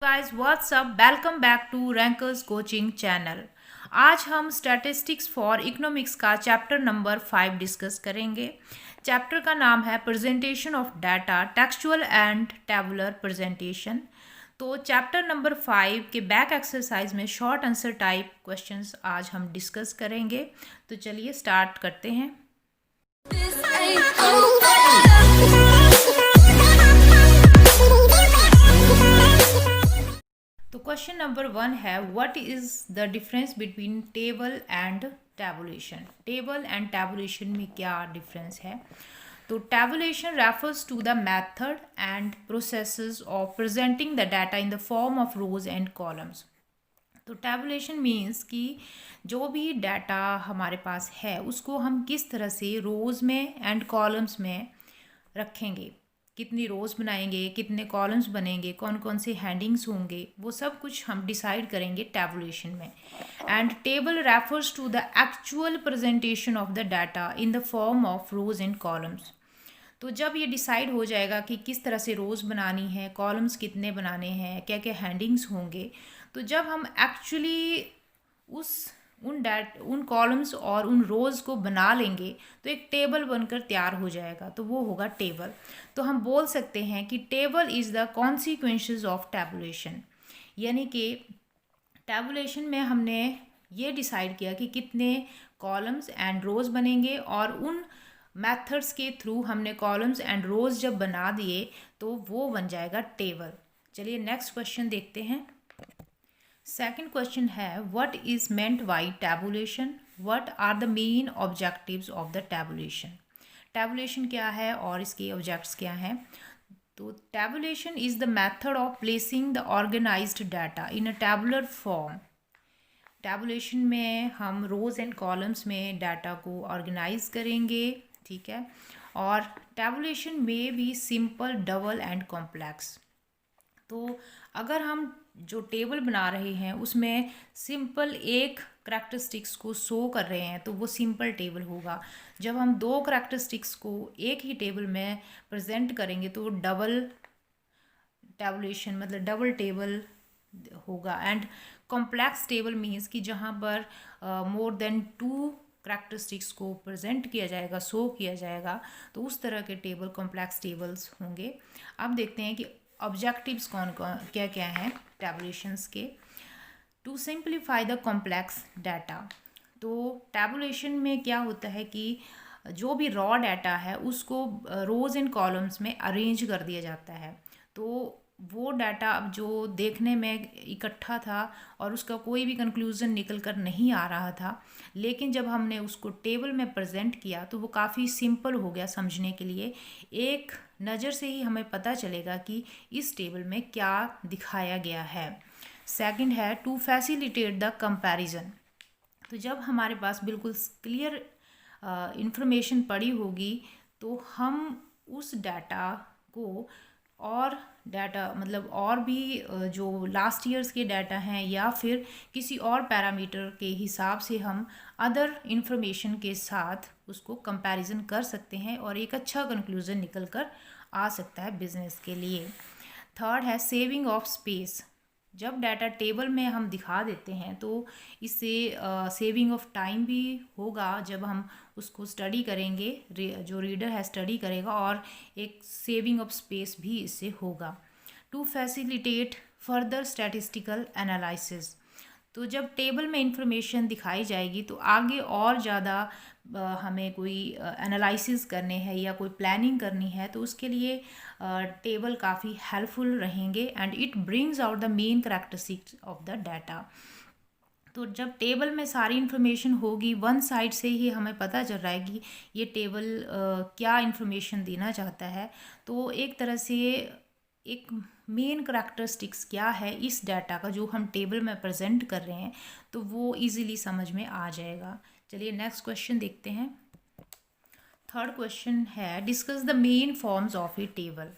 Guys what's up, welcome back to Rankers coaching channel. आज हम statistics for economics का chapter number 5 discuss करेंगे। Chapter का नाम है presentation of data, textual and tabular presentation. तो चैप्टर नंबर 5 के बैक एक्सरसाइज में शॉर्ट आंसर टाइप क्वेश्चंस आज हम डिस्कस करेंगे। तो चलिए स्टार्ट करते हैं। तो क्वेश्चन नंबर 1 है, what is the difference between table and tabulation. Table and tabulation में क्या डिफरेंस है? तो tabulation refers to the method and processes of presenting the data in the form of rows and columns. तो tabulation means कि जो भी data हमारे पास है उसको हम किस तरह से रोज में एंड कॉलम्स में रखेंगे, कितनी रोज़ बनाएंगे, कितने कॉलम्स बनेंगे, कौन कौन से हैंडिंग्स होंगे, वो सब कुछ हम डिसाइड करेंगे टैबुलेशन में। And table refers to the actual presentation of the data in the form of rows and columns. तो जब ये डिसाइड हो जाएगा कि किस तरह से रोज़ बनानी है, कॉलम्स कितने बनाने हैं, क्या क्या हैंडिंग्स होंगे, तो जब हम एक्चुअली उन कॉलम्स और उन रोज़ को बना लेंगे तो एक टेबल बनकर तैयार हो जाएगा, तो वो होगा टेबल। तो हम बोल सकते हैं कि table is the consequences of tabulation, यानी कि टैबुलेशन में हमने ये डिसाइड किया कि कितने कॉलम्स एंड रोज़ बनेंगे और उन मेथड्स के थ्रू हमने कॉलम्स एंड रोज़ जब बना दिए तो वो बन जाएगा टेबल। चलिए नेक्स्ट क्वेश्चन देखते हैं। सेकंड क्वेश्चन है, what is meant by tabulation, what are the main objectives of the tabulation. Tabulation क्या है और इसके ऑब्जेक्ट्स क्या हैं? तो tabulation is the method of placing the organised data in a tabular form. Tabulation में हम रोज एंड कॉलम्स में डाटा को ऑर्गेनाइज करेंगे, ठीक है। और टैबुलेशन में भी सिंपल, डबल एंड कॉम्प्लेक्स। तो अगर हम जो टेबल बना रहे हैं उसमें सिंपल एक करैक्टरिस्टिक्स को शो कर रहे हैं तो वो सिंपल टेबल होगा। जब हम दो करैक्टरिस्टिक्स को एक ही टेबल में प्रेजेंट करेंगे तो डबल टैबुलेशन मतलब डबल टेबल होगा। एंड कॉम्प्लेक्स टेबल मीन्स कि जहाँ पर मोर देन 2 करैक्टरिस्टिक्स को प्रेजेंट किया जाएगा, शो किया जाएगा, तो उस तरह के टेबल कॉम्प्लेक्स टेबल्स होंगे। अब देखते हैं कि ऑब्जेक्टिव्स कौन कौन क्या क्या हैं टैबुलेशंस के। To simplify the complex data. तो टैबुलेशन में क्या होता है कि जो भी रॉ डाटा है उसको रोज एंड कॉलम्स में अरेंज कर दिया जाता है। तो वो डाटा अब जो देखने में इकट्ठा था और उसका कोई भी कंक्लूज़न निकल कर नहीं आ रहा था, लेकिन जब हमने उसको टेबल में प्रेजेंट किया तो वो काफ़ी सिंपल हो गया समझने के लिए। एक नज़र से ही हमें पता चलेगा कि इस टेबल में क्या दिखाया गया है। सेकंड है, टू फैसिलिटेट द कंपैरिजन। तो जब हमारे पास बिल्कुल क्लियर इंफॉर्मेशन पड़ी होगी तो हम उस डाटा को और डाटा मतलब और भी जो लास्ट ईयर्स के डाटा हैं या फिर किसी और पैरामीटर के हिसाब से हम अदर इंफॉर्मेशन के साथ उसको कंपैरिजन कर सकते हैं और एक अच्छा कंक्लूज़न निकल कर आ सकता है बिजनेस के लिए। थर्ड है, सेविंग ऑफ स्पेस। जब डाटा टेबल में हम दिखा देते हैं तो इससे सेविंग ऑफ टाइम भी होगा जब हम उसको स्टडी करेंगे, जो रीडर है स्टडी करेगा, और एक सेविंग ऑफ स्पेस भी इससे होगा। To facilitate further statistical analysis. तो जब टेबल में इंफॉर्मेशन दिखाई जाएगी तो आगे और ज़्यादा हमें कोई एनालिसिस करने हैं या कोई प्लानिंग करनी है तो उसके लिए टेबल काफ़ी हेल्पफुल रहेंगे। And it brings out the main characteristics of the data. तो जब टेबल में सारी इन्फॉर्मेशन होगी, वन साइड से ही हमें पता चल रहा है कि ये टेबल क्या इन्फॉर्मेशन देना चाहता है, तो एक तरह से एक मेन करैक्टरिस्टिक्स क्या है इस डाटा का जो हम टेबल में प्रेजेंट कर रहे हैं, तो वो इजीली समझ में आ जाएगा। चलिए नेक्स्ट क्वेश्चन देखते हैं। थर्ड क्वेश्चन है, discuss the main forms of a table.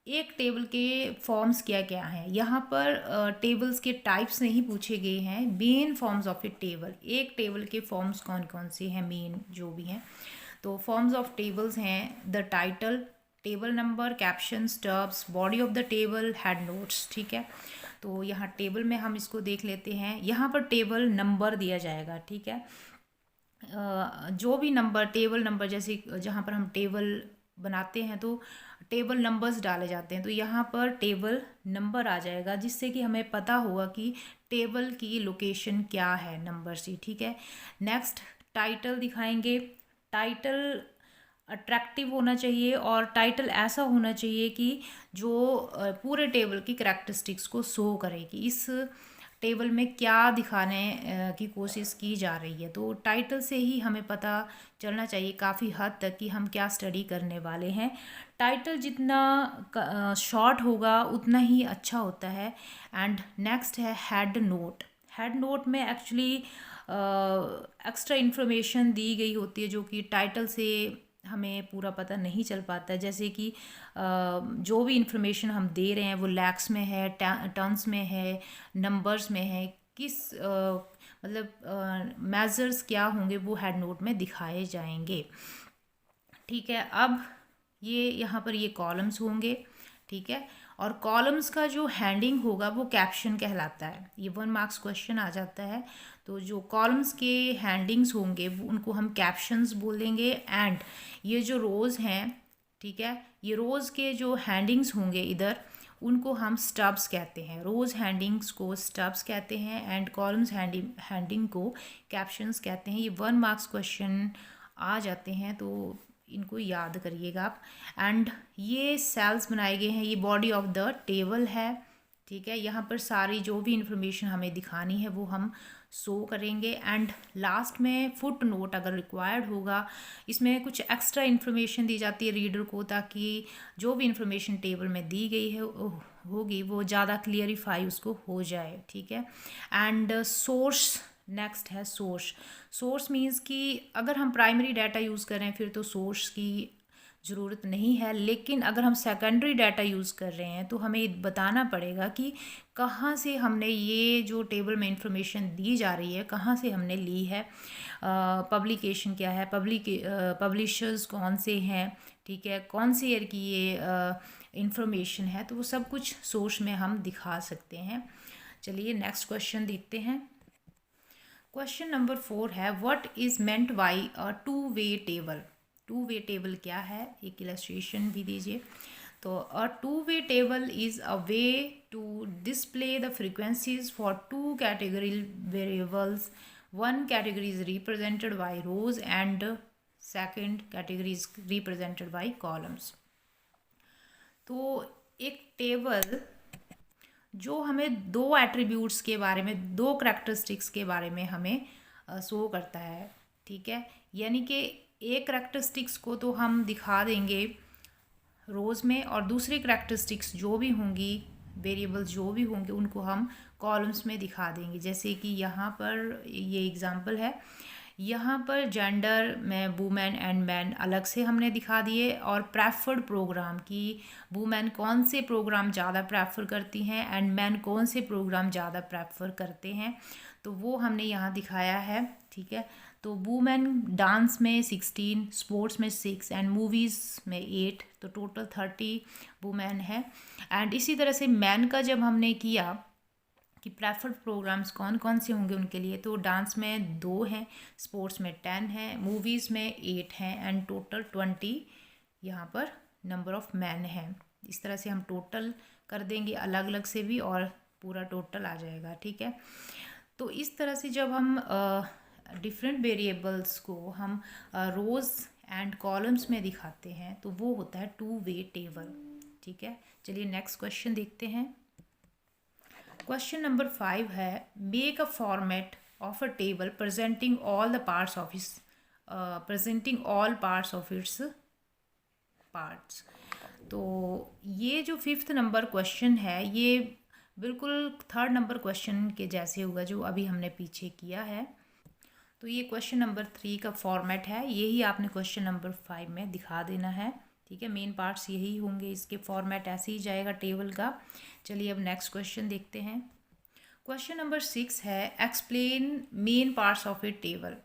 एक टेबल के फॉर्म्स क्या क्या हैं। यहाँ पर टेबल्स के टाइप्स नहीं पूछे गए हैं, main forms of a table. एक टेबल के फॉर्म्स कौन कौन से हैं, मेन जो भी हैं। तो फॉर्म्स ऑफ टेबल्स हैं the title, table number, caption, stubs, body of the table, head notes. ठीक है, तो यहाँ टेबल में हम इसको देख लेते हैं। यहाँ पर टेबल नंबर दिया जाएगा। ठीक है, जो भी नंबर, टेबल नंबर, जैसे जहाँ पर हम टेबल बनाते हैं तो टेबल नंबर्स डाले जाते हैं, तो यहाँ पर टेबल नंबर आ जाएगा, जिससे कि हमें पता होगा कि टेबल की लोकेशन क्या है नंबर से। ठीक है, नेक्स्ट टाइटल दिखाएंगे। टाइटल अट्रैक्टिव होना चाहिए और टाइटल ऐसा होना चाहिए कि जो पूरे टेबल की करैक्टरिस्टिक्स को शो करे कि इस टेबल में क्या दिखाने की कोशिश की जा रही है। तो टाइटल से ही हमें पता चलना चाहिए काफ़ी हद तक कि हम क्या स्टडी करने वाले हैं। टाइटल जितना शॉर्ट होगा उतना ही अच्छा होता है। एंड नेक्स्ट है हेड नोट। हेड नोट में एक्चुअली एक्स्ट्रा इन्फॉर्मेशन दी गई होती है जो कि टाइटल से हमें पूरा पता नहीं चल पाता है। जैसे कि जो भी इंफॉर्मेशन हम दे रहे हैं वो लैक्स में है, टन्स में है, नंबर्स में है, किस मतलब मेजर्स क्या होंगे वो हेड नोट में दिखाए जाएंगे। ठीक है, अब ये यहाँ पर ये कॉलम्स होंगे। ठीक है, और कॉलम्स का जो हैंडिंग होगा वो कैप्शन कहलाता है। ये 1 मार्क्स क्वेश्चन आ जाता है। तो जो कॉलम्स के हैंडिंग्स होंगे वो उनको हम कैप्शंस बोलेंगे। एंड ये जो रोज़ हैं, ठीक है, ये रोज़ के जो हैंडिंग्स होंगे इधर, उनको हम स्टब्स कहते हैं। रोज़ हैंडिंग्स को स्टब्स कहते हैं एंड कॉलम्स हैंडिंग को कैप्शंस कहते हैं। ये 1 मार्क्स क्वेश्चन आ जाते हैं, तो इनको याद करिएगा आप। एंड ये सेल्स बनाए गए हैं, ये बॉडी ऑफ द टेबल है। ठीक है, यहाँ पर सारी जो भी इंफॉर्मेशन हमें दिखानी है वो हम शो करेंगे। एंड लास्ट में फुट नोट अगर रिक्वायर्ड होगा, इसमें कुछ एक्स्ट्रा इन्फॉर्मेशन दी जाती है रीडर को, ताकि जो भी इंफॉर्मेशन टेबल में दी गई है होगी वो ज़्यादा क्लियरिफाई उसको हो जाए। ठीक है, एंड सोर्स नेक्स्ट है सोर्स। सोर्स मीन्स कि अगर हम प्राइमरी डाटा यूज़ करें फिर तो सोर्स की ज़रूरत नहीं है, लेकिन अगर हम सेकेंडरी डाटा यूज़ कर रहे हैं तो हमें बताना पड़ेगा कि कहाँ से हमने ये जो टेबल में इंफॉर्मेशन दी जा रही है कहाँ से हमने ली है, पब्लिकेशन क्या है, पब्लिशर्स कौन से हैं, ठीक है, कौन सी ईयर की ये इंफॉर्मेशन है, तो वो सब कुछ सोर्स में हम दिखा सकते हैं। चलिए नेक्स्ट क्वेश्चन देखते हैं। क्वेश्चन नंबर 4 है what is meant by a two way table. Two way table क्या है, एक इलस्ट्रेशन भी दीजिए। तो a two way table is a way to display the frequencies for 2 category variables. 1 category is represented by rows and 2nd category is represented by columns। तो एक table जो हमें 2 एट्रीब्यूट्स के बारे में, 2 करैक्टरिस्टिक्स के बारे में हमें शो करता है। ठीक है, यानी कि एक करैक्टरिस्टिक्स को तो हम दिखा देंगे रोज़ में और दूसरी करैक्टरिस्टिक्स जो भी होंगी, वेरिएबल्स जो भी होंगे, उनको हम कॉलम्स में दिखा देंगे। जैसे कि यहाँ पर ये एग्जांपल है, यहाँ पर जेंडर में वुमेन एंड मैन अलग से हमने दिखा दिए, और प्रेफर्ड प्रोग्राम की वुमेन कौन से प्रोग्राम ज़्यादा प्रेफर करती हैं एंड मैन कौन से प्रोग्राम ज़्यादा प्रेफर करते हैं, तो वो हमने यहाँ दिखाया है। ठीक है, तो वुमेन डांस में 16, स्पोर्ट्स में 6 एंड मूवीज़ में 8, तो टोटल 30 वुमेन है। एंड इसी तरह से मैन का जब हमने किया कि प्रेफर्ड प्रोग्राम्स कौन कौन से होंगे उनके लिए, तो डांस में 2 हैं, स्पोर्ट्स में 10 हैं, मूवीज़ में 8 हैं एंड टोटल 20 यहाँ पर नंबर ऑफ़ मैन हैं। इस तरह से हम टोटल कर देंगे अलग अलग से भी और पूरा टोटल आ जाएगा। ठीक है, तो इस तरह से जब हम डिफरेंट वेरिएबल्स को हम रोज़ एंड कॉलम्स में दिखाते हैं तो वो होता है 2-वे टेबल। ठीक है, चलिए नेक्स्ट क्वेश्चन देखते हैं। क्वेश्चन नंबर 5 है make a format of a table presenting all parts of its parts. तो ये जो 5th नंबर क्वेश्चन है ये बिल्कुल 3rd नंबर क्वेश्चन के जैसे होगा जो अभी हमने पीछे किया है। तो ये क्वेश्चन नंबर 3 का फॉर्मेट है, यही आपने क्वेश्चन नंबर 5 में दिखा देना है। ठीक है, मेन पार्ट्स यही होंगे, इसके फॉर्मेट ऐसे ही जाएगा टेबल का। चलिए अब नेक्स्ट क्वेश्चन देखते हैं। क्वेश्चन नंबर 6 है explain main parts of a table.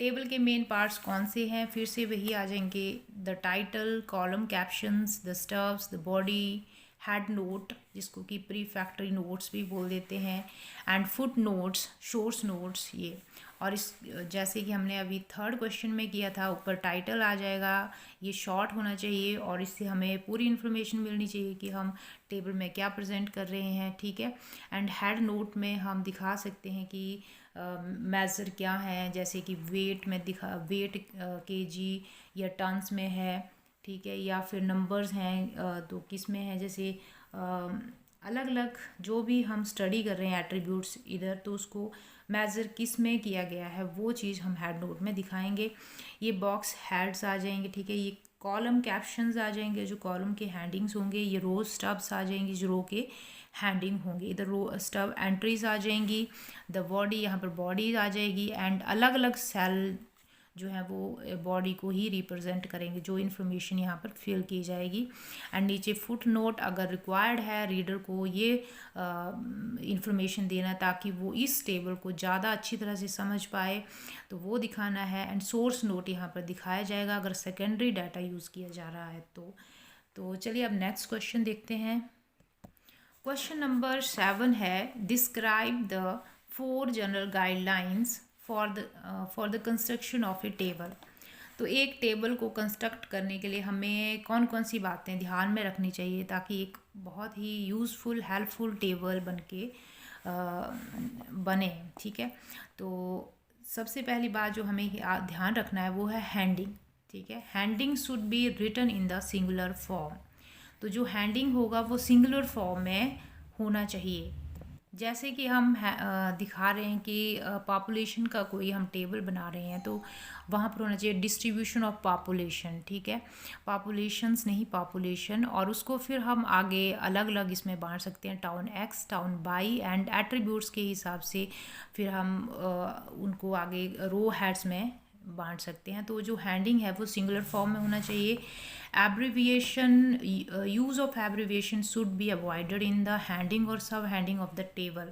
Table के मेन पार्ट्स कौन से हैं, फिर से वही आ जाएंगे, the title, column captions, the stubs, the body, head note जिसको कि प्रीफैक्टरी नोट्स भी बोल देते हैं, and foot notes, source notes ये। और इस जैसे कि हमने अभी थर्ड क्वेश्चन में किया था, ऊपर टाइटल आ जाएगा, ये शॉर्ट होना चाहिए और इससे हमें पूरी इन्फॉर्मेशन मिलनी चाहिए कि हम टेबल में क्या प्रेजेंट कर रहे हैं, ठीक है। एंड हेड नोट में हम दिखा सकते हैं कि मेज़र क्या है, जैसे कि वेट में वेट केजी या टन्स में है, ठीक है, या फिर नंबर्स हैं तो किस में है, जैसे अलग अलग जो भी हम स्टडी कर रहे हैं एट्रीब्यूट्स इधर, तो उसको मेज़र किस में किया गया है वो चीज़ हम हेड नोट में दिखाएंगे। ये बॉक्स हेड्स आ जाएंगे, ठीक है, ये कॉलम कैप्शंस आ जाएंगे जो कॉलम के हैंडिंग्स होंगे, ये रो स्टब्स आ जाएंगी जो रो के हैंडिंग होंगे, इधर रो स्टब एंट्रीज आ जाएंगी, द बॉडी यहाँ पर बॉडी आ जाएगी, एंड अलग अलग सेल जो है वो बॉडी को ही रिप्रेजेंट करेंगे, जो इन्फॉर्मेशन यहाँ पर फिल की जाएगी। एंड नीचे फुट नोट अगर रिक्वायर्ड है रीडर को ये इन्फॉर्मेशन देना ताकि वो इस टेबल को ज़्यादा अच्छी तरह से समझ पाए, तो वो दिखाना है। एंड सोर्स नोट यहाँ पर दिखाया जाएगा अगर सेकेंडरी डाटा यूज़ किया जा रहा है तो चलिए अब नेक्स्ट क्वेश्चन देखते हैं। क्वेश्चन नंबर 7 है, describe the 4 general guidelines for the construction of a table. तो एक टेबल को कंस्ट्रक्ट करने के लिए हमें कौन कौन सी बातें ध्यान में रखनी चाहिए ताकि एक बहुत ही यूज़फुल हेल्पफुल टेबल बने, ठीक है। तो सबसे पहली बात जो हमें ध्यान रखना है वो है हैंडिंग, ठीक है। Heading should be written in the singular form. तो जो हैंडिंग होगा वो सिंगुलर फॉर्म में होना चाहिए। जैसे कि हम दिखा रहे हैं कि पॉपुलेशन का कोई हम टेबल बना रहे हैं तो वहाँ पर होना चाहिए डिस्ट्रीब्यूशन ऑफ पॉपुलेशन, ठीक है, पॉपुलेशंस नहीं पॉपुलेशन। और उसको फिर हम आगे अलग अलग इसमें बांट सकते हैं, town X, town Y, and attributes के हिसाब से फिर हम उनको आगे रो हेड्स में बांट सकते हैं। तो जो हैंडिंग है वो सिंगुलर फॉर्म में होना चाहिए। Abbreviation, use of abbreviation should be avoided in the handing और सब हैंडिंग ऑफ द टेबल।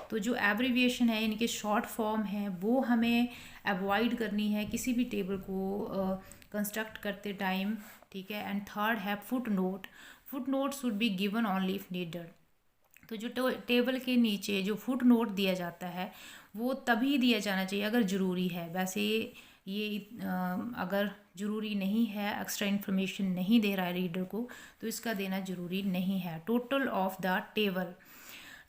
तो जो एब्रीविएशन है यानी कि शॉर्ट फॉर्म है वो हमें अवॉइड करनी है किसी भी टेबल को कंस्ट्रक्ट करते टाइम, ठीक है। एंड थर्ड है foot note. Foot note should be given only if needed. तो जो टेबल के नीचे जो फुट नोट दिया जाता है वो तभी दिया जाना चाहिए अगर ज़रूरी है। वैसे ये अगर ज़रूरी नहीं है, एक्स्ट्रा इन्फॉर्मेशन नहीं दे रहा है रीडर को, तो इसका देना ज़रूरी नहीं है। Total of the table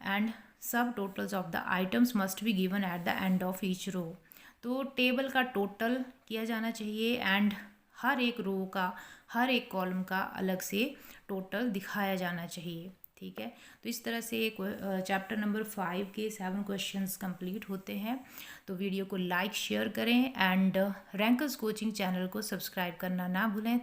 and subtotals of the items must be given at the end of each row. तो टेबल का टोटल किया जाना चाहिए एंड हर एक रो का, हर एक कॉलम का अलग से टोटल दिखाया जाना चाहिए, ठीक है। तो इस तरह से चैप्टर नंबर 5 के 7 क्वेश्चंस कंप्लीट होते हैं। तो वीडियो को लाइक शेयर करें एंड रैंकर्स कोचिंग चैनल को सब्सक्राइब करना ना भूलें।